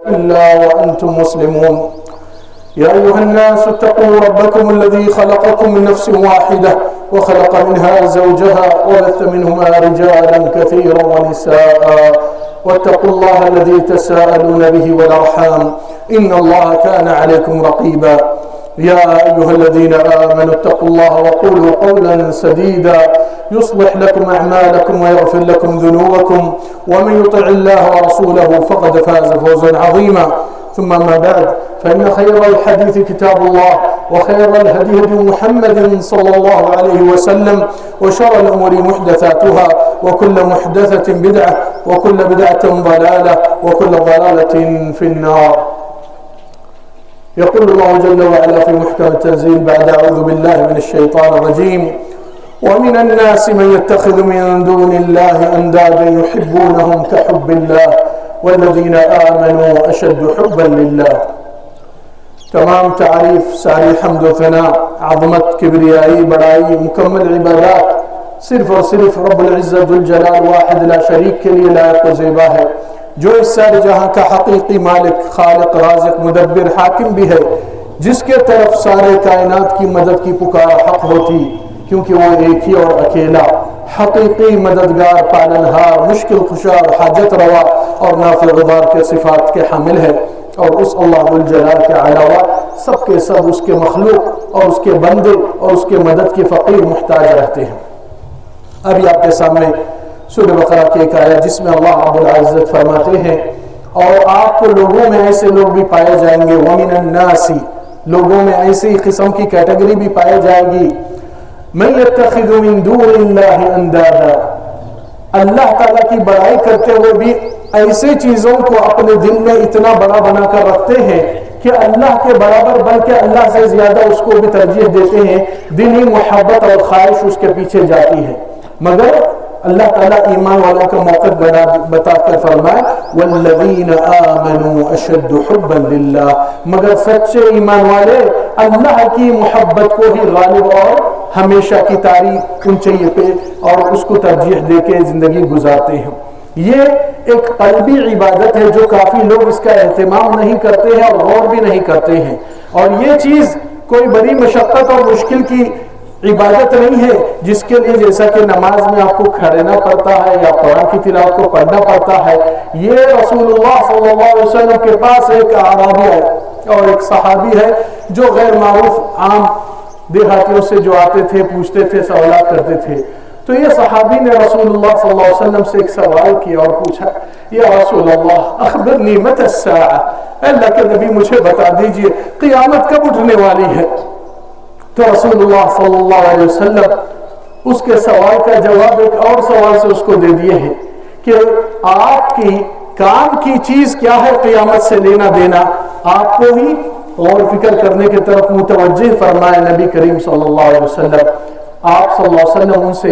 إلا وأنتم مسلمون. يا أيها الناس اتقوا ربكم الذي خلقكم من نفس واحدة وخلق منها زوجها وبث منهما رجالا كثيرا ونساء واتقوا الله الذي تساءلون به والأرحام إن الله كان عليكم رقيبا. يا أيها الذين آمنوا اتقوا الله وقولوا قولا سديدا يصلح لكم أعمالكم ويغفر لكم ذنوبكم ومن يطع الله ورسوله فقد فاز فوزا عظيما. ثم ما بعد، فإن خير الحديث كتاب الله وخير الهدي هدي محمد صلى الله عليه وسلم وشر الأمور محدثاتها وكل محدثة بدعة وكل بدعة ضلالة وكل ضلالة في النار. يقول الله جل وعلا في محكم التنزيل بعد أعوذ بالله من الشيطان الرجيم: ومن الناس من يتخذ من دون الله أندادا يحبونهم كحب الله والذين آمنوا أشد حبا لله. تمام تعریف، ساری حمد و ثنا، عظمت، کبریائی، بڑائی، مکمل عبادات صرف اور صرف رب العزت الجلال واحد لا شریک کے لیے لائق و زیبا ہے، جو اس سارے جہاں کا حقیقی مالک، خالق، رازق، مدبر، حاکم بھی ہے، جس کے طرف سارے کائنات کی مدد کی پکار حق ہوتی، کیونکہ وہ ایک ہی اور اکیلا حقیقی مددگار، پالنہار، مشکل کشا، حاجت روا اور نافع غبار کے صفات کے حامل ہے، اور اس اللہ الجلال کے علاوہ سب کے سب اس کے مخلوق اور اس کے بندے اور اس کے مدد کے فقیر محتاج رہتے ہیں۔ ابھی آپ کے سامنے سورہ بقرہ کی ایک آیت جس میں اللہ رب العزت فرماتے ہیں: اور آپ کو لوگوں میں ایسے لوگ بھی پائے جائیں گے، وَمِنَ النَّاسِ، لوگوں میں ایسی قسم کی کیٹیگری بھی پائے جائے گی، مَن يَتَّخِذُ مِن دُونِ اللَّهِ أَندَادًا، اللہ تعالیٰ کی بڑائی کرتے ہوئے بھی ایسے چیزوں کو اپنے دل میں اتنا بڑا بنا کر رکھتے ہیں کہ اللہ کے برابر بلکہ اللہ سے زیادہ اس کو بھی ترجیح دیتے ہیں، دلی محبت اور خواہش اس کے پیچھے جاتی ہے۔ مگر اللہ تعالیٰ ایمان والوں کا موقف بتا کر فرمائے: وَالَّذِينَ آمَنُوا أَشَدُّ حُبًّا لِلَّهِ، مگر سچے ایمان والے اللہ کی محبت کو ہی غالب اور ہمیشہ کی تعریف اونچائی پہ اور اس کو ترجیح دے کے زندگی گزارتے ہیں۔ یہ ایک قلبی عبادت ہے جو کافی لوگ اس کا اہتمام نہیں کرتے ہیں اور غور بھی نہیں کرتے ہیں، اور یہ چیز کوئی بڑی مشقت اور مشکل کی عبادت نہیں ہے جس کے لیے جیسا کہ نماز میں آپ کو کھڑنا پڑتا ہے یا قرآن کی تلاوت کو پڑھنا پڑتا ہے۔ یہ رسول اللہ صلی اللہ علیہ وسلم کے پاس ایک اعرابی ہے اور ایک صحابی ہے جو غیر معروف عام دیہاتیوں سے جو آتے تھے، پوچھتے تھے، سوالات کرتے تھے۔ تو یہ صحابی نے رسول اللہ صلی اللہ علیہ وسلم سے ایک سوال کیا اور پوچھا: یا رسول اللہ اخبرنی متی الساعہ، اللہ کے نبی مجھے بتا دیجئے قیامت کب اٹھنے والی ہے؟ تو رسول اللہ صلی اللہ علیہ وسلم اس کے سوال کا جواب ایک اور سوال سے اس کو دے دیے ہیں کہ آپ کی کام کی چیز کیا ہے قیامت سے لینا دینا، آپ کو ہی غور فکر کرنے کی طرف متوجہ فرمائے نبی کریم صلی اللہ علیہ وسلم۔ آپ صلی اللہ علیہ وسلم ان سے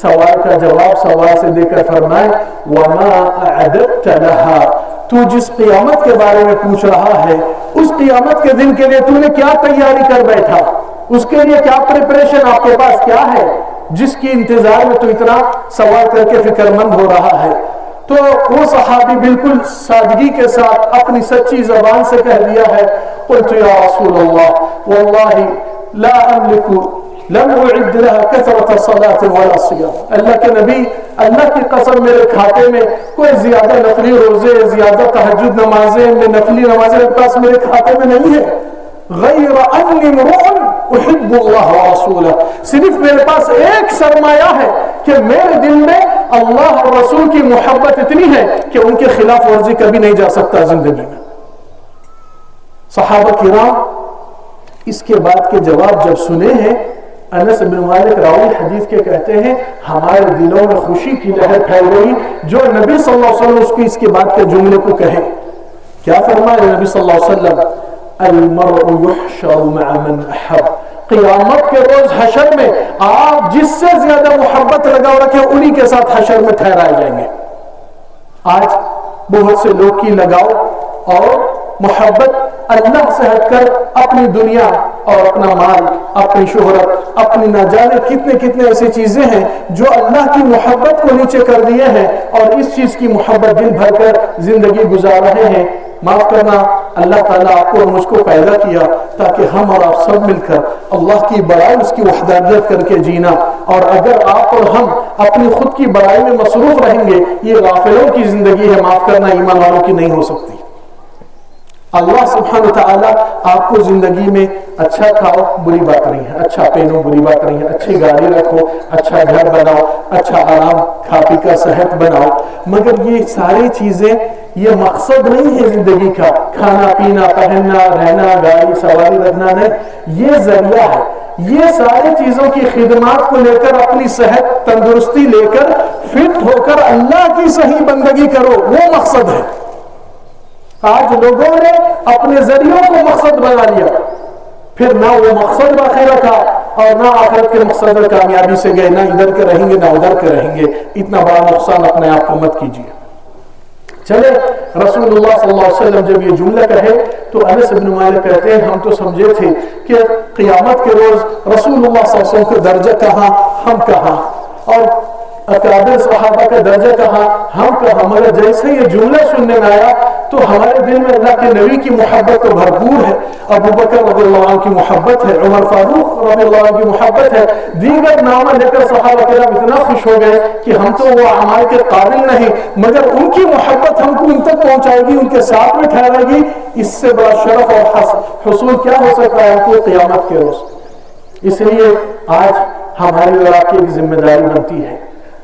سوال کا جواب سوال سے دے کر فرمائے: وَمَا أَعْدَدْتَ لَهَا، تو جس قیامت کے بارے میں پوچھ رہا ہے اس قیامت کے دن کے لیے تو نے کیا تیاری کر بیٹھا، اس کے لیے کیا پریپریشن آپ کے پاس کیا ہے جس کی انتظار میں تو اتنا سوال کر کے فکر مند ہو رہا ہے؟ تو وہ صحابی بالکل سادگی کے ساتھ اپنی سچی زبان سے کہہ دیا ہے: قلت یا رسول اللہ واللہ لا املک لم اعد لها كثرة صلاة ولا صيام، اللہ کے نبی اللہ کی قسم میرے کھاتے میں کوئی زیادہ نفلی روزے، زیادہ تہجد نمازیں، نفلی نمازیں میرے پاس میرے کھاتے میں نہیں ہے، غیر انی امرؤ احب اللہ ورسولہ، صرف میرے پاس ایک سرمایہ ہے کہ میرے دل میں اللہ اور رسول کی محبت اتنی ہے کہ ان کے خلاف ورزی کبھی نہیں جا سکتا زندگی میں۔ صحابہ کرام اس کے بعد کے جواب جب سنے ہیں، انس بن مالک راوی حدیث کے کہتے ہیں ہمارے دلوں میں خوشی کی لہر پھیل گئی جو نبی صلی اللہ علیہ وسلم اس کی اس کے بعد کے جملے کو کہے۔ کیا فرمایا نبی صلی اللہ علیہ وسلم؟ المرء يحشر مع من احب، قیامت کے روز حشر میں آپ جس سے زیادہ محبت لگاؤ رکھے انہی کے ساتھ حشر میں ٹھہرائے جائیں گے۔ آج بہت سے لوگ کی لگاؤ اور محبت اللہ سے ہٹ کر اپنی دنیا اور اپنا مال، اپنی شہرت، اپنی نہ جانے کتنے ایسی چیزیں ہیں جو اللہ کی محبت کو نیچے کر دیے ہیں اور اس چیز کی محبت دل بھر کر زندگی گزار رہے ہیں۔ معاف کرنا اللہ تعالیٰ آپ کو اور مجھ کو پیدا کیا تاکہ ہم اور آپ سب مل کر اللہ کی بڑائی اس کی وحدانیت کر کے جینا، اور اگر آپ اور ہم اپنی خود کی بڑائی میں مصروف رہیں گے یہ غافلوں کی زندگی ہے، معاف کرنا ایمان والوں کی نہیں ہو سکتی۔ اللہ سبحانہ وتعالیٰ آپ کو زندگی میں اچھا کھاؤ بری بات نہیں ہے، اچھا پہنو بری بات نہیں ہے، اچھی گاڑی رکھو، اچھا گھر بناؤ، اچھا آرام کھا پی کا صحت بناؤ، مگر یہ ساری چیزیں یہ مقصد نہیں ہے زندگی کا، کھانا پینا پہننا رہنا گاڑی سواری رکھنا نہیں، یہ ذریعہ ہے۔ یہ ساری چیزوں کی خدمات کو لے کر اپنی صحت تندرستی لے کر فٹ ہو کر اللہ کی صحیح بندگی کرو، وہ مقصد ہے۔ آج لوگوں نے اپنے ذریعوں کو مقصد بنا لیا، پھر نہ وہ مقصد باقی رکھا اور نہ آخرت کے مقصد میں کامیابی سے گئے، نہ ادھر کے رہیں گے نہ ادھر کے رہیں گے۔ اتنا بڑا نقصان اپنے آپ کو مت کیجیے۔ چلے رسول اللہ صلی اللہ علیہ وسلم جب یہ جملہ کہے تو انس بن مالک کہتے ہیں ہم تو سمجھے تھے کہ قیامت کے روز رسول اللہ صلی اللہ علیہ وسلم کا درجہ کہاں ہم کہاں، اور اکابر صحابہ کا درجہ کہاں ہم کہاں، مگر جیسے یہ جملہ سننے میں آیا تو ہمارے دل میں اللہ کے نبی کی محبت تو بھرپور ہے، ابو بکر رضی اللہ عنہ کی محبت ہے، عمر فاروق رضی اللہ عنہ کی محبت ہے، دیگر نامہ لے کر صحابہ کرام اتنا خوش ہو گئے کہ ہم تو وہ اعمال کے قابل نہیں، مگر ان کی محبت ہم کو ان تک پہنچائے گی، ان کے ساتھ میں ٹھہرائے گی۔ اس سے بڑا شرف اور حصول کیا ہو سکتا ہے کو قیامت کے روز۔ اس لیے آج ہماری اور آپ کی ایک ذمہ داری بنتی ہے۔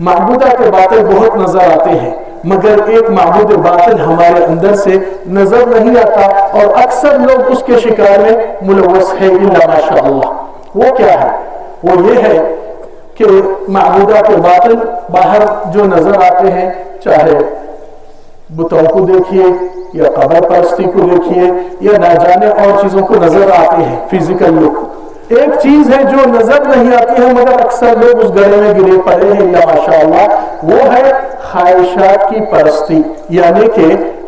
معبودہ کے باطل بہت نظر آتے ہیں، مگر ایک معبود باطل ہمارے اندر سے نظر نہیں آتا، اور اکثر لوگ اس کے شکار میں ملوث ہے الا ماشاء اللہ۔ وہ کیا ہے؟ وہ یہ ہے کہ معبودہ کے باطل باہر جو نظر آتے ہیں، چاہے بتوں کو دیکھیے یا قبر پرستی کو دیکھیے یا نہ جانے اور چیزوں کو نظر آتے ہیں فزیکل لوگ۔ ایک چیز ہے جو نظر نہیں آتی ہے مگر اکثر لوگ اس گڑھے میں گرے پڑے ہیں الا ماشاءاللہ، وہ ہے خواہشات کی پرستی، یعنی کہ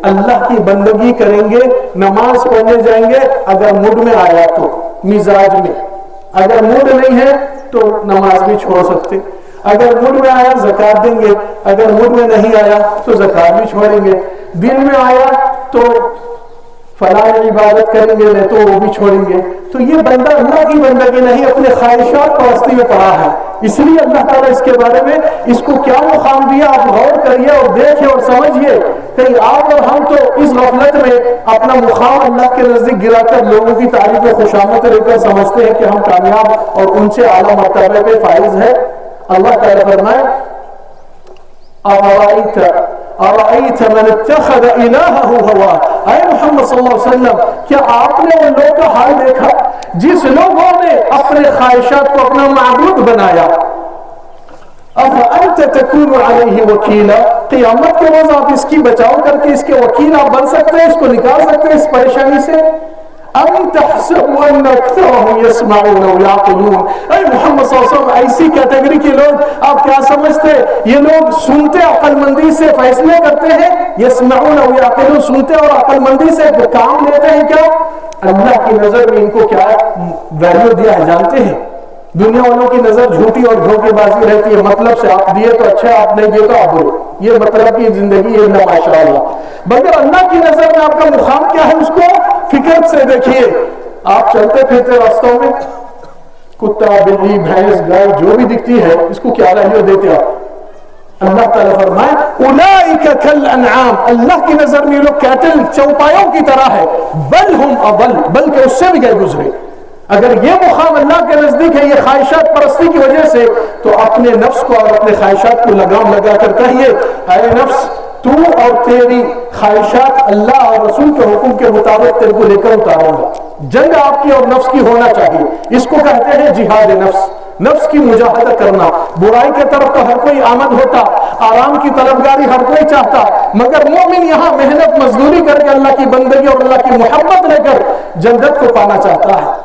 اللہ کی بندگی کریں گے، نماز پڑھنے جائیں گے اگر موڈ میں آیا تو، مزاج میں، اگر موڈ نہیں ہے تو نماز بھی چھوڑ سکتے، اگر موڈ میں آیا زکات دیں گے، اگر موڈ میں نہیں آیا تو زکات بھی چھوڑیں گے، دل میں آیا تو فلاں عبادت کریں گے نہیں تو وہ بھی چھوڑیں گے۔ تو یہ بندہ اللہ کی بندگی نہیں، اپنے خواہشات پرستی میں پڑا ہے۔ اس لیے اللہ تعالیٰ اس کے بارے میں اس کو کیا مقام دیا، آپ غور کریے اور دیکھیں اور سمجھیے۔ کہیں آپ اور ہم تو اس غفلت میں اپنا مقام اللہ کے نزدیک گرا کر لوگوں کی تعریف و خوشامد لے کر سمجھتے ہیں کہ ہم کامیاب اور ان سے اعلیٰ مرتبے پہ فائز ہے۔ اللہ تعالیٰ فرمائے أَرَأَيْتَ مَنِ اتَّخَذَ إِلَٰهَهُ هَوَاهُ، اے محمد صلی اللہ علیہ وسلم کیا آپ نے ان لوگوں کا حال دیکھا جس لوگوں نے اپنے خواہشات کو اپنا معبود بنایا؟ أَفَأَنْتَ تَكُونُ عَلَيْهِ وَكِيلًا، قیامت کے روز آپ اس کی بچاؤ کر کے اس کے وکیل آپ بن سکتے ہیں، اس کو نکال سکتے ہیں اس پریشانی سے؟ أَمْ تَحْسَبُ أَنَّ أَكْثَرَهُمْ يَسْمَعُونَ وَيَعْقِلُونَ، اے محمد صلی اللہ علیہ وسلم ایسی کیٹیگری کے لوگ آپ کیا سمجھتے یہ لوگ سنتے عقل مندی سے فیصلے کرتے ہیں؟ يَسْمَعُونَ وَيَعْقِلُونَ، سنتے اور عقل مندی سے کام لیتے ہیں کیا؟ اللہ کی نظر میں ان کو کیا ویلیو دیا ہے جانتے ہیں؟ دنیا والوں کی نظر جھوٹی اور دھوکے بازی رہتی ہے، مطلب سے آپ دیے تو اچھا، آپ نہیں دیے تو آپ برے، یہ مطلب کی زندگی ہے نا ماشاءاللہ۔ مگر اللہ کی نظر میں آپ کا مقام کیا ہے اس کو فکر سے دیکھیے۔ آپ چلتے پھرتے راستوں میں کتا بلی بھینس گائے جو بھی دکھتی ہے اس کو کیا ویلیو دیتے آپ؟ اللہ تعالیٰ فرمائے اولئک کالانعام، اللہ کی نظر میں یہ لوگ کیٹل چوپایوں کی طرح ہے، بل ہم اضل، بلکہ اس سے بھی گئے گزرے۔ اگر یہ مقام اللہ کے نزدیک ہے یہ خواہشات پرستی کی وجہ سے، تو اپنے نفس کو اور اپنے خواہشات کو لگام لگا کر کہیے اے نفس تو اور تیری خواہشات اللہ اور رسول کے حکم کے مطابق تیرے کو لے کر اتاروں گا۔ جنگ آپ کی اور نفس کی ہونا چاہیے، اس کو کہتے ہیں جہاد نفس، نفس کی مجاہدہ کرنا۔ برائی کی طرف تو ہر کوئی آمد ہوتا، آرام کی طلبگاری ہر کوئی چاہتا، مگر مومن یہاں محنت مزدوری کر کے اللہ کی بندگی اور اللہ کی محبت لے کر جنت کو پانا چاہتا ہے۔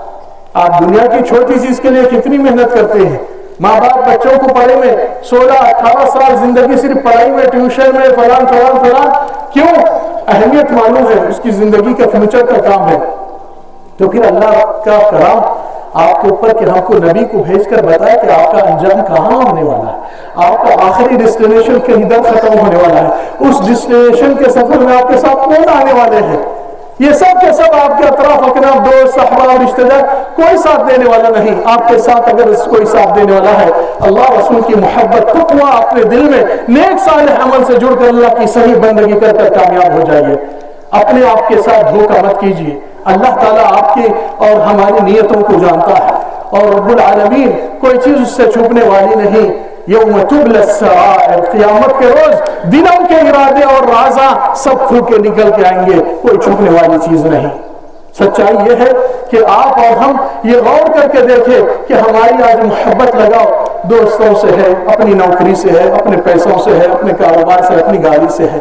آپ دنیا کی چھوٹی چیز کے لیے کتنی محنت کرتے ہیں، ماں باپ بچوں کو پڑھے میں 16-18 سال زندگی صرف پڑھائی میں، ٹیوشن میں، فلان فلان فلان، کیوں؟ اہمیت معلوم ہے، اس کی زندگی کا فیوچر کا کام ہے۔ تو پھر اللہ کا کرام آپ کے اوپر کہ ہم کو نبی کو بھیج کر بتائے کہ آپ کا انجام کہاں ہونے والا ہے، آپ کا آخری ڈیسٹینیشن کہیں در ختم ہونے والا ہے، اس ڈیسٹینیشن کے سفر میں آپ کے ساتھ کون آنے والے ہیں؟ یہ سب کے سب آپ کے اطراف اکناف دوست صحبہ اور رشتہ دار کوئی ساتھ دینے والا نہیں. آپ کے ساتھ اگر کوئی ساتھ دینے والا ہے اللہ رسول کی محبت تقویٰ اپنے دل میں نیک صالح عمل سے جڑ کر اللہ کی صحیح بندگی کر کر کامیاب ہو جائیے. اپنے آپ کے ساتھ دھوکہ مت کیجیے. اللہ تعالیٰ آپ کی اور ہماری نیتوں کو جانتا ہے اور رب العالمین کوئی چیز اس سے چھپنے والی نہیں. یوم تبلی السرائر، قیامت کے روز دلوں کے ارادے اور رازاں سب کھل کے نکل کے آئیں گے، کوئی چھپنے والی چیز نہیں. سچائی یہ ہے کہ آپ اور ہم یہ غور کر کے دیکھیں کہ ہماری آج محبت لگاؤ دوستوں سے ہے، اپنی نوکری سے ہے، اپنے پیسوں سے ہے، اپنے کاروبار سے، اپنی گاڑی سے ہے.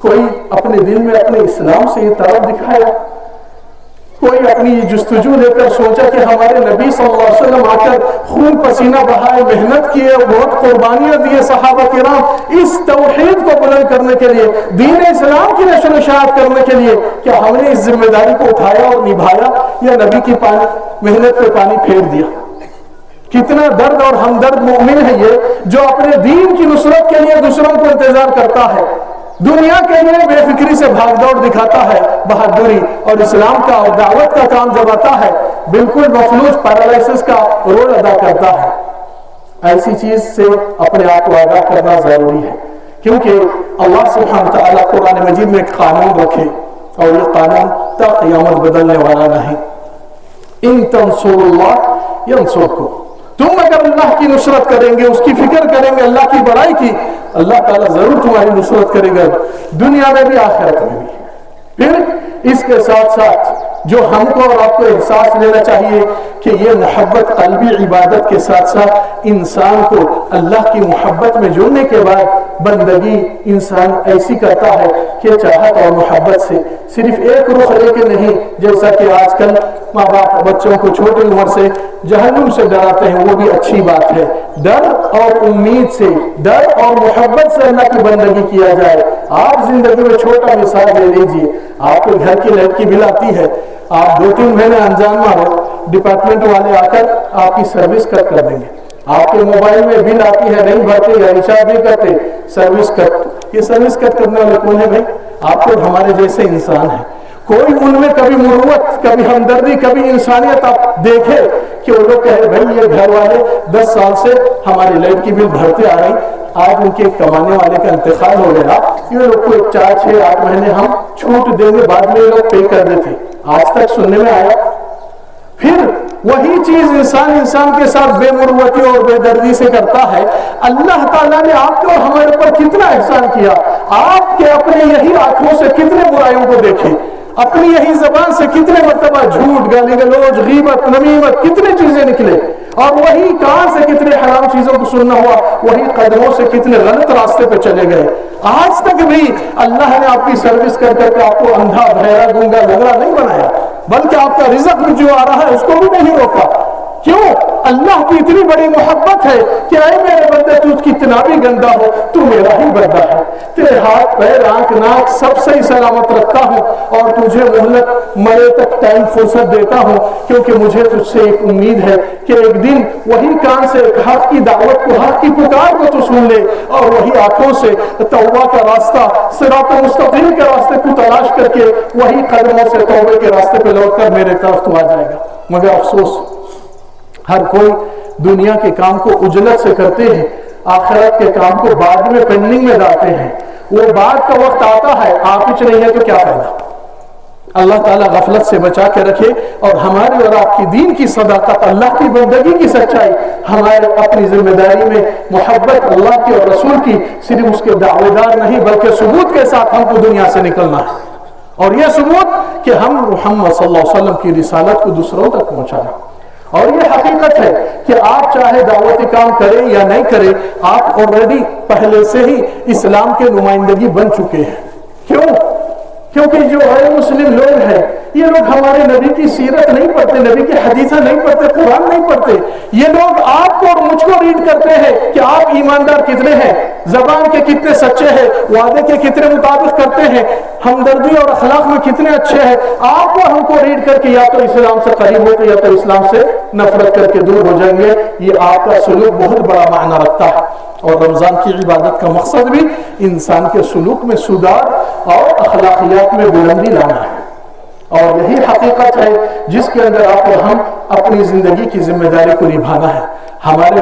کوئی اپنے دل میں اپنے اسلام سے یہ طرف دکھایا؟ کوئی اپنی جستجو لے کر سوچا کہ ہمارے نبی صلی اللہ علیہ وسلم آ کر خون پسینہ بہائے، محنت کیے، بہت قربانیاں دیے صحابہ کرام اس توحید کو بلند کرنے کے لیے، دین اسلام کی نشر و اشاعت کرنے کے لیے، کیا ہم نے اس ذمہ داری کو اٹھایا اور نبھایا یا نبی کی محنت پہ پانی پھیر دیا؟ کتنا درد اور ہمدرد مومن ہے یہ جو اپنے دین کی نصرت کے لیے دوسروں کو انتظار کرتا ہے، دنیا کے لیے بے فکری سے بھاگ دوڑ دکھاتا ہے، بہادری اور اسلام کا اور دعوت کا کام جب آتا ہے بالکل مفلوج پیرالائسس کا رول ادا کرتا ہے. ایسی چیز سے اپنے آپ کو آگاہ کرنا ضروری ہے، کیونکہ اللہ سبحانہ تعالیٰ قرآن مجید میں ایک قانون رکھے اور یہ قانون تا قیامت بدلنے والا نہیں. ان تنصروا اللہ ینصرکم، تم اگر اللہ کی نصرت کریں گے، اس کی فکر کریں گے، اللہ کی بڑائی کی، اللہ تعالیٰ ضرور تمہاری نصرت کرے گا، دنیا میں بھی آخرت میں بھی. پھر اس کے ساتھ ساتھ جو ہم کو اور آپ کو احساس لینا چاہیے کہ یہ محبت قلبی عبادت کے ساتھ ساتھ انسان کو اللہ کی محبت میں جڑنے کے بعد بندگی انسان ایسی کرتا ہے کہ چاہت اور محبت سے صرف ایک رخ لے کے نہیں، جیسا کہ آج کل ماں باپ بچوں کو چھوٹی عمر سے جہنم سے ڈراتے ہیں، وہ بھی اچھی بات ہے. ڈر اور امید سے، ڈر اور محبت سے اللہ کی بندگی کیا جائے. آپ زندگی میں چھوٹا مثال لے لیجیے، آپ کو گھر کی لائٹ کی بل آتی ہے، آپ 2-3 مہینے انجان میں ہو، ڈپارٹمنٹ والے آ کر آپ کی سروس کٹ کر دیں گے. آپ کے موبائل میں بل آتی ہے، نہیں بھرتے یا ریچارج نہیں کرتے، سروس کٹ. یہ سروس کٹ کرنے والے کون ہے بھائی؟ آپ کو ہمارے جیسے انسان ہیں. کوئی ان میں کبھی مروت، کبھی ہمدردی، کبھی انسانیت آپ دیکھے کہ وہ لوگ کہے بھائی یہ گھر والے 10 سال سے ہماری لائٹ کی بل بھرتے آ رہے ہیں، آج ان کے کمانے والے کا انتقال ہو گیا، یہ لوگ کو 4-6-8 مہینے ہم چھوٹ دیں گے، بعد میں یہ لوگ پے کر دیتے. آج تک سننے میں آیا؟ پھر وہی چیز انسان کے ساتھ بے مروتی اور بے دردی سے کرتا ہے. اللہ تعالیٰ نے آپ کے اور ہمارے پر کتنا احسان کیا. آپ کے اپنے یہی آنکھوں سے کتنے برائیوں کو دیکھے، اپنی یہی زبان سے کتنے مرتبہ جھوٹ، گالی گلوچ، غیبت، نمیمت، کتنے چیزیں نکلے، اور وہی کان سے کتنے حرام چیزوں کو سننا ہوا، وہی قدموں سے کتنے غلط راستے پہ چلے گئے. آج تک بھی اللہ نے آپ کی سروس کر کر کے آپ کو اندھا، بہرا، گونگا، لنگڑا نہیں بنایا، بلکہ آپ کا رزق جو آ رہا ہے اس کو بھی نہیں روکا. کیوں؟ اللہ کی اتنی بڑی محبت ہے کہ اے میرے بندے تجھ کتنا بھی گندا ہو تو میرا ہی بندہ ہے، تیرے ہاتھ پیر آنکھ ناک سب صحیح سلامت رکھتا ہوں اور تجھے مہلت مرے تک ٹائم فرصت دیتا ہوں، کیونکہ مجھے تجھ سے ایک امید ہے کہ ایک دن وہی کان سے حق کی دعوت کو، حق کی پکار کو تو سن لے، اور وہی آنکھوں سے توبہ کا راستہ، صراط مستقیم کے راستے کو تلاش کر کے وہی قدموں سے توبے کے راستے پہ لوٹ کر میرے طرف تو آ جائے گا. مگر افسوس ہر کوئی دنیا کے کام کو عجلت سے کرتے ہیں، آخرت کے کام کو بعد میں پینڈنگ میں ڈالتے ہیں. وہ بعد کا وقت آتا ہے، آپ ہی نہیں ہے تو کیا فائدہ. اللہ تعالیٰ غفلت سے بچا کے رکھے اور ہمارے اور آپ کی دین کی صداقت، اللہ کی بندگی کی سچائی، ہمارے اپنی ذمہ داری میں محبت اللہ کی اور رسول کی، صرف اس کے دعوے دار نہیں بلکہ ثبوت کے ساتھ ہم کو دنیا سے نکلنا ہے. اور یہ ثبوت کہ ہم محمد صلی اللہ علیہ وسلم کی رسالت کو دوسروں تک پہنچانا. اور یہ حقیقت ہے کہ آپ چاہے دعوتی کام کریں یا نہیں کریں، آپ آلریڈی پہلے سے ہی اسلام کے نمائندگی بن چکے ہیں. کیوں؟ کیونکہ جو غیر مسلم لوگ ہیں یہ لوگ ہمارے نبی کی سیرت نہیں پڑھتے، نبی کی حدیثیں نہیں پڑھتے، قرآن نہیں پڑھتے. یہ لوگ آپ کو اور مجھ کو ریڈ کرتے ہیں کہ آپ ایماندار کتنے ہیں، زبان کے کتنے سچے ہیں، وعدے کے کتنے مطابق کرتے ہیں. ہمدردی اور اخلاق میں کتنے اچھے ہیں. آپ اور ہم کو ریڈ کر کے یا تو اسلام سے قریب ہوتے یا تو اسلام سے نفرت کر کے دور ہو جائیں گے. یہ آپ کا سلوک بہت بڑا معنی رکھتا ہے. اور رمضان کی عبادت کا مقصد بھی انسان کے سلوک میں سدھار اور اخلاقیات میں بلندی لانا ہے. اور یہی حقیقت ہے جس کے اندر آپ اور ہم اپنی زندگی کی ذمہ داری کو نبھانا ہے. ہمارے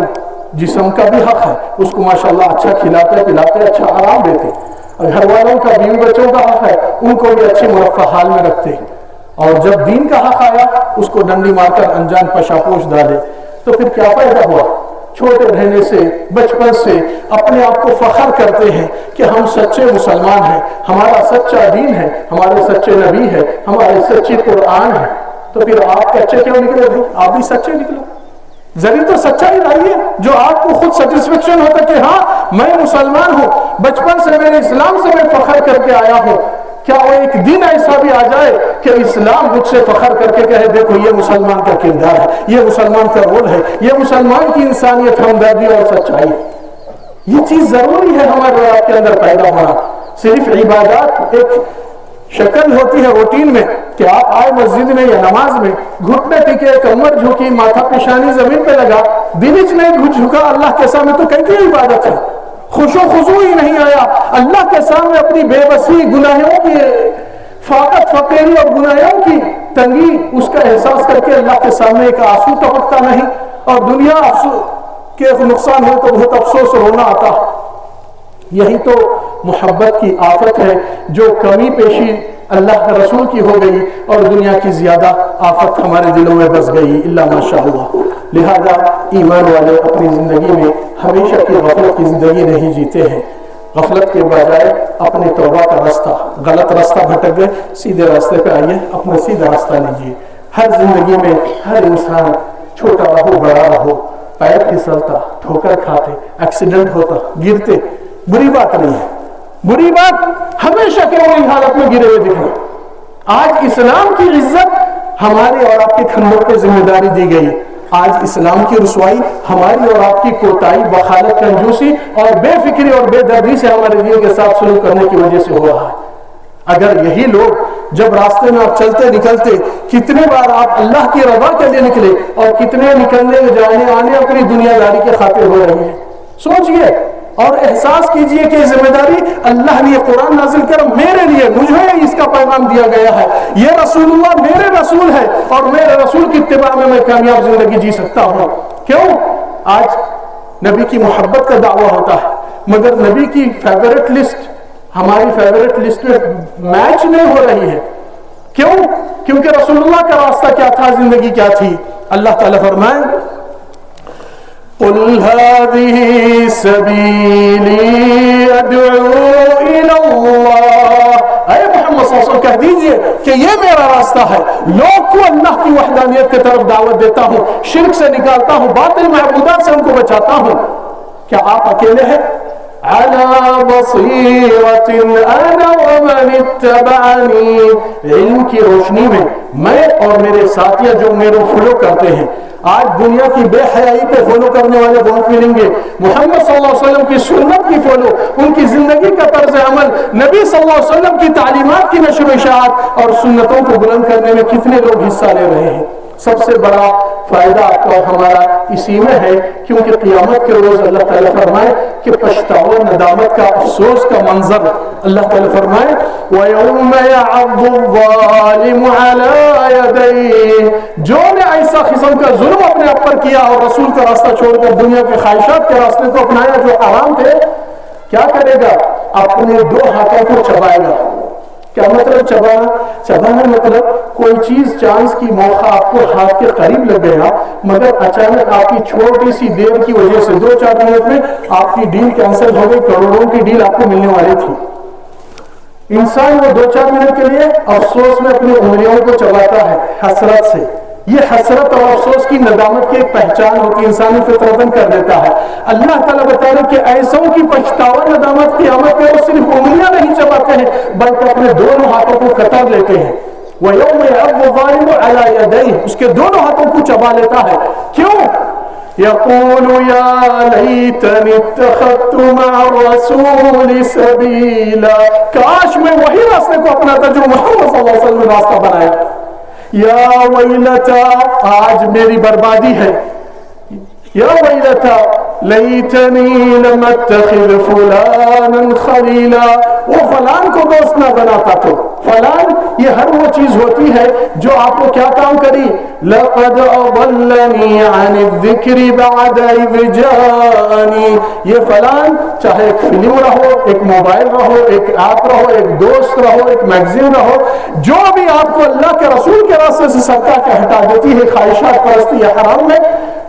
جسم کا بھی حق ہے, اس کو ماشاءاللہ اچھا کھلاتے پلاتے اچھا آرام دیتے. اور گھر والوں کا, بیوی بچوں کا حق ہے, ان کو بھی اچھے مرفہ حال میں رکھتے. اور جب دین کا حق آیا اس کو ڈنڈی مار کر انجان پشاپوش ڈالے تو پھر کیا فائدہ ہوا؟ چھوٹے رہنے سے, بچپن سے اپنے آپ کو فخر کرتے ہیں کہ ہم سچے مسلمان ہیں, ہمارا سچا دین ہے, ہمارے سچے نبی ہے, ہمارے سچی قرآن ہے. تو پھر آپ کچے کیوں نکلے بھائی؟ آپ بھی سچے نکلو. ذریعہ تو سچائی لائیے جو آپ کو خود سیٹسفیکشن ہوتا کہ ہاں میں مسلمان ہوں, بچپن سے میرے اسلام سے میں فخر کر کے آیا ہوں. کیا وہ ایک دن ایسا بھی آ جائے کہ اسلام مجھ سے فخر کر کے کہے دیکھو یہ مسلمان کا کردار ہے, یہ مسلمان کا رول ہے, یہ مسلمان کی انسانیت, ہمدردی اور سچائی. یہ چیز ضروری ہے ہمارے آپ کے اندر پیدا ہونا. صرف عبادات ایک شکل ہوتی ہے روٹین میں کہ آپ آئے مسجد میں یا نماز میں, گھٹنے ٹکے, کمر جھکی, ماتھا پیشانی زمین پہ لگا, دل چ نہیں جھکا اللہ کے سامنے, تو کیسی عبادت ہے؟ خوش و خضوع ہی نہیں آیا اللہ کے سامنے. اپنی بے بسی, گناہوں کی فاقت فقیری اور گناہوں کی تنگی اس کا احساس کر کے اللہ کے سامنے ایک آنسو ٹپکتا نہیں. اور دنیا کے نقصان ہو تو بہت افسوس رونا آتا. یہی تو محبت کی آفت ہے جو کمی پیشی اللہ کے رسول کی ہو گئی اور دنیا کی زیادہ آفت ہمارے دلوں میں بس گئی الا ماشاءاللہ. لہذا ایمان والے اپنی زندگی میں ہمیشہ کی غفلت کی زندگی نہیں جیتے ہیں. غفلت کے بجائے اپنے توبہ کا راستہ, غلط راستہ بھٹک گئے, سیدھے راستے پہ آئیے, اپنا سیدھا راستہ لیجیے. ہر زندگی میں ہر انسان چھوٹا رہو بڑا رہو, پیر پھسلتا, ٹھوکر کھاتے, ایکسیڈنٹ ہوتا, گرتے, بری بات نہیں ہے. بری بات ہمیشہ کے وہی حالت میں گرے ہوئے دکھنا. آج اسلام کی عزت ہمارے اور آپ کے کندھوں پہ ذمہ داری دی گئی. آج اسلام کی رسوائی ہماری اور آپ کی کوتاہی, بخالت, کنجوسی اور بے فکری اور بے دردی سے ہمارے دین کے ساتھ سلوک کرنے کی وجہ سے ہو رہا ہے. اگر یہی لوگ جب راستے میں آپ چلتے نکلتے, کتنے بار آپ اللہ کی رضا کے لیے نکلے اور کتنے نکلنے جانے آنے اپنی دنیا داری کے خاطر ہو رہے ہیں. سوچئے اور احساس کیجئے کہ ذمہ داری اللہ نے قرآن نازل کر میرے لیے, مجھے اس کا پیغام دیا گیا ہے. یہ رسول اللہ میرے رسول ہے اور میرے رسول کی اتباع میں کامیاب زندگی جی سکتا ہوں. کیوں؟ آج نبی کی محبت کا دعویٰ ہوتا ہے مگر نبی کی فیورٹ لسٹ ہماری فیورٹ لسٹ میں میچ نہیں ہو رہی ہے. کیوں؟ کیونکہ رسول اللہ کا راستہ کیا تھا, زندگی کیا تھی. اللہ تعالیٰ فرمائے قُلْ هَذِهِ سَبِيلِي أَدْعُو إِلَى اللَّهِ. اے محمد صلی اللہ علیہ وسلم کہہ دیجئے کہ یہ میرا راستہ ہے, لوگ کو اللہ کی وحدانیت کی طرف دعوت دیتا ہوں, شرک سے نکالتا ہوں, باطل معبودات سے ان کو بچاتا ہوں. کیا آپ اکیلے ہیں؟ عَلَى بَصِيرَةٍ أَنَا وَمَنِ اتَّبَعَنِي. علم کی روشنی میں اور میرے ساتھیاں جو میرے فالو کرتے ہیں. آج دنیا کی بے حیائی پہ فالو کرنے والے بہت ملیں گے. محمد صلی اللہ علیہ وسلم کی سنت کی فالو, ان کی زندگی کا طرز عمل, نبی صلی اللہ علیہ وسلم کی تعلیمات کی نشر و اشاعت اور سنتوں کو بلند کرنے میں کتنے لوگ حصہ لے رہے ہیں. سب سے بڑا فائدہ آپ کا ہمارا اسی میں ہے کیونکہ قیامت کے روز اللہ تعالیٰ فرمائے کہ پچھتاوا, ندامت کا, افسوس کا منظر. اللہ تعالیٰ فرمائے وَيَوْمَ يَعَضُّ الظَّالِمُ عَلَى يَدَيْهِ. جو نے ایسا قسم کا ظلم اپنے اوپر کیا اور رسول کا راستہ چھوڑ کر دنیا کے خواہشات کے راستے کو اپنایا جو حرام تھے, کیا کرے گا؟ اپنے دو ہاتھوں کو چبائے گا. کیا مطلب چبانا؟ چبانا مطلب کوئی چیز چانس کی موقع آپ کو ہاتھ کے قریب لگ گیا مگر اچانک آپ کی چھوٹی سی دیر کی وجہ سے 2-4 منٹ میں آپ کی ڈیل کینسل ہو گئی, کروڑوں کی ڈیل آپ کو ملنے والی تھی. انسان وہ 2-4 منٹ کے لیے افسوس میں اپنی انگلیوں کو چباتا ہے حسرت سے. یہ حسرت اور افسوس کی ندامت کی ایک پہچان ہوتی, انسانی فطرتاً کر دیتا ہے. اللہ تعالیٰ بتا رہے کہ ایسوں کی پچھتاوا ندامت قیامت میں وہ صرف انگلیاں نہیں چباتے ہیں بلکہ اپنے دونوں ہاتھوں کو کتر لیتے ہیں. وَيَوْمَ يَعَضُّ الظَّالِمُ عَلَى يَدَيْهِ. اس کے دونوں ہاتھوں کو چبا لیتا ہے. کیوں؟ يقول يا ليتني اتخذت مع الرسول سبيلا، کاش میں وہی راستے کو اپناتا جو محمد صلی اللہ علیہ وسلم نے راستہ بنایا. یا ویلتا، آج میری بربادی ہے. یا ویلتا لیتنی لم اتخذ فلانا خلیلا، وہ فلان کو دوست نہ بناتا. تو فلان یہ ہر وہ چیز ہوتی ہے جو آپ کو کیا کام کری. لقد اضلنی عن الذکر بعد اذ جاءنی، یہ فلان چاہے ایک فلم رہو، ایک موبائل رہو، ایک ایپ رہو، ایک دوست رہو، ایک میگزین رہو، جو بھی آپ کو اللہ کے رسول کے راستے سے سرکا کے ہٹا دیتی ہے خواہشات پرستی یا حرام میں،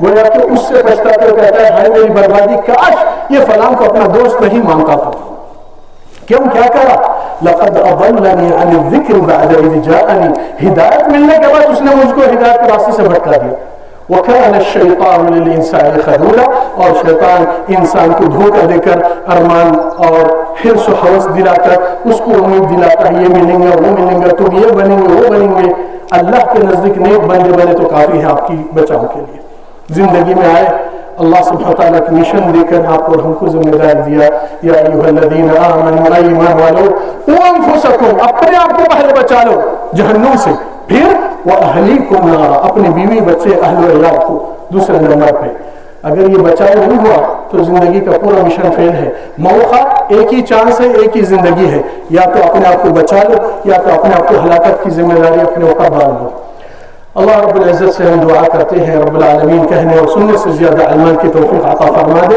گویا کہ اس سے بچتا کر کہتا ہے ہائے میری بربادی، کاش یہ فلان کو اپنا دوست نہیں مانتا تھا. کیوں کیا کرا؟ لقد اضلنی عن الذکر بعد اذ جاءنی، ہدایت ملنے کے بعد اس نے مجھ کو ہدایت کے راستے سے بھٹکا دیا. وَكَانَ الشَّيْطَانُ لِلْإِنسَانِ خَذُولًا، اور شیطان انسان کو دھوکہ دے کر ارمان اور حرص و حوث دلا کر اس کو امید دلاتا ہے یہ ملیں گے وہ ملیں گے، تم یہ بنیں گے وہ بنیں گے. اللہ کے نزدیک نیک بندے بنے تو کافی ہے آپ کی بچاؤ کے لیے. زندگی میں آئے اللہ سبحانہ وتعالیٰ کی مشن دے کر آپ اور ہم کو ذمہ دار دیا. یا ایھا الذین آمنوا، ایمان والو، قوا انفسکم، اپنے آپ کو پہلے بچا لو جہنم سے، پھر وَأَهْلِيكُمْ نَارًا، اپنے بیوی بچے اہل و عیال کو دوسرے نمبر پہ. اگر یہ بچاؤ نہیں ہوا تو زندگی کا پورا مشن فیل ہے. موقع ایک ہی چانس ہے، ایک ہی زندگی ہے، یا تو اپنے آپ کو بچا لو یا تو اپنے آپ کو ہلاکت کی ذمہ داری اپنے اوپر ڈال دو. اللہ رب العزت سے ہم دعا کرتے ہیں رب العالمین کہنے اور سننے سے زیادہ علم کی توفیق عطا فرما دے.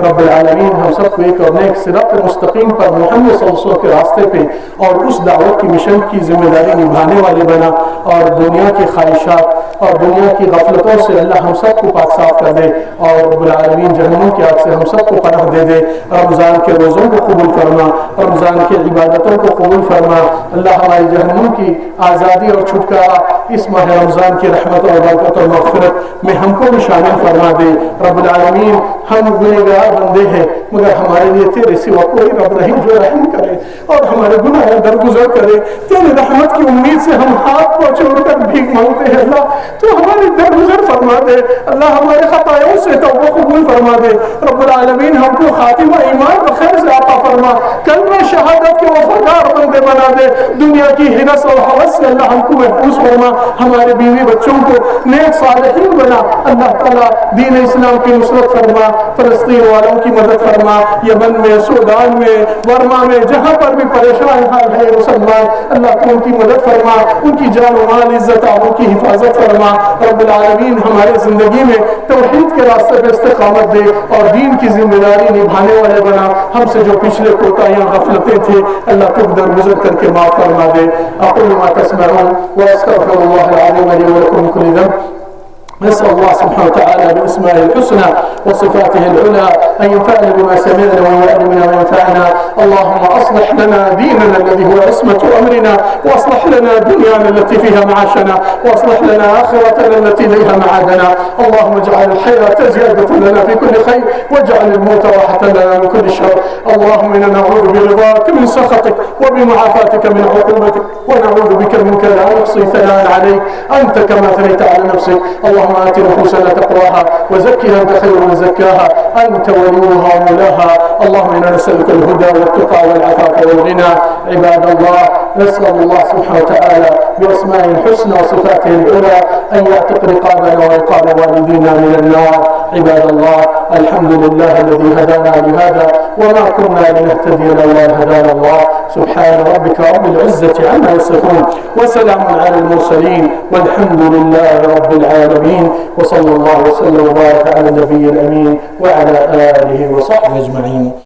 رب العالمین ہم سب کو ایک اور نیک صراط مستقیم پر محمد صلی اللہ علیہ وسلم کے راستے پہ اور اس دعوت کی مشن کی ذمہ داری نبھانے والے بنا، اور دنیا کی خواہشات اور دنیا کی غفلتوں سے اللہ ہم سب کو پاک صاف کر دے، اور رب العالمین جہنم کی آگ سے ہم سب کو پناہ دے دے. رمضان کے روزوں کو قبول فرما، رمضان کی عبادتوں کو قبول فرما. اللہ ہماری جہنم کی آزادی اور چھٹکارا اس ماہ رمضان کی رحمت اور برکت اور مغفرت میں ہم کو بھی شامل فرما دے. رب العالمین ہم گنہگار بندے ہیں مگر ہمارے لیے تیرے سوا کوئی رب نہیں جو رحم کرے اور ہمارے گناہ درگزر کرے. تیرے رحمت کی امید سے ہم ہاتھ کو چھوڑ کر بھیک مانگتے ہیں. اللہ تو ہماری درگزر فرما دے. اللہ ہمارے خطاوں سے توبہ قبول فرما دے. رب العالمین ہم کو خاتمہ ایمان و خیر سے عطا فرما، کلمہ شہادت کے وفادار بندے بنا دے. دنیا کی حرص اور ہوس سے اللہ ہم کو محفوظ فرما، ہمارے بیوی بچوں کو نیک صالحین بنا. اللہ تعالیٰ دین اسلام کی نصرت فرما، فلسطین والوں کی مدد فرما، یمن میں، سودان میں، برما میں، جہاں پر بھی پریشان حال ہے مسلمان، اللہ تو ان کی مدد فرما، ان کی جان و مال عزت آبرو کی حفاظت فرما. رب العالمین ہمارے زندگی میں توحید کے راستے پہ استقامت دے اور دین کی ذمہ داری نبھانے والے بنا. ہم سے جو پچھلے کوتاہیاں غفلتیں تھے اللہ تو درگزر کر کے معاف فرما دے. اقول ما تسمعون واستغفر الله العظيم لي ولكم من كل ذنب. نسأل الله سبحانه وتعالى بأسمائه الحسنى وصفاته العلى أن ينفعنا بما سمعنا ويعلمنا وينفعنا. اللهم أصلح لنا ديننا الذي هو عصمة أمرنا، وأصلح لنا دنيانا التي فيها معاشنا، وأصلح لنا آخرتنا التي إليها معادنا. اللهم اجعل الحياة زيادة لنا في كل خير، واجعل الموت راحة لنا من كل شر. اللهم إنا نعوذ برضاك من سخطك وبمعافاتك من عقوبتك، ونعوذ بك منك لا نحصي ثناء عليك أنت كما ثنيت على نفسك. اللهم آت نفوسنا تقواها وزكها أنت خير من زكاها أنت وليها ومولاها. اللهم إنا نسألك الهدى والتقى والعفاف والغنى. عباد الله، نسأل الله سبحانه وتعالى بأسمائه الحسنى وصفاته العلى أن يعتق رقابنا ورقاب والدينا من النار. عباد الله، الحمد لله الذي هدانا لهذا وما كنا لنهتدي لولا أن هدانا الله. سبحان ربك رب العزة عما يصفون وسلام على المرسلين والحمد لله رب العالمين. وصلى الله وسلم وبارك على النبي الأمين وعلى آله وصحبه أجمعين.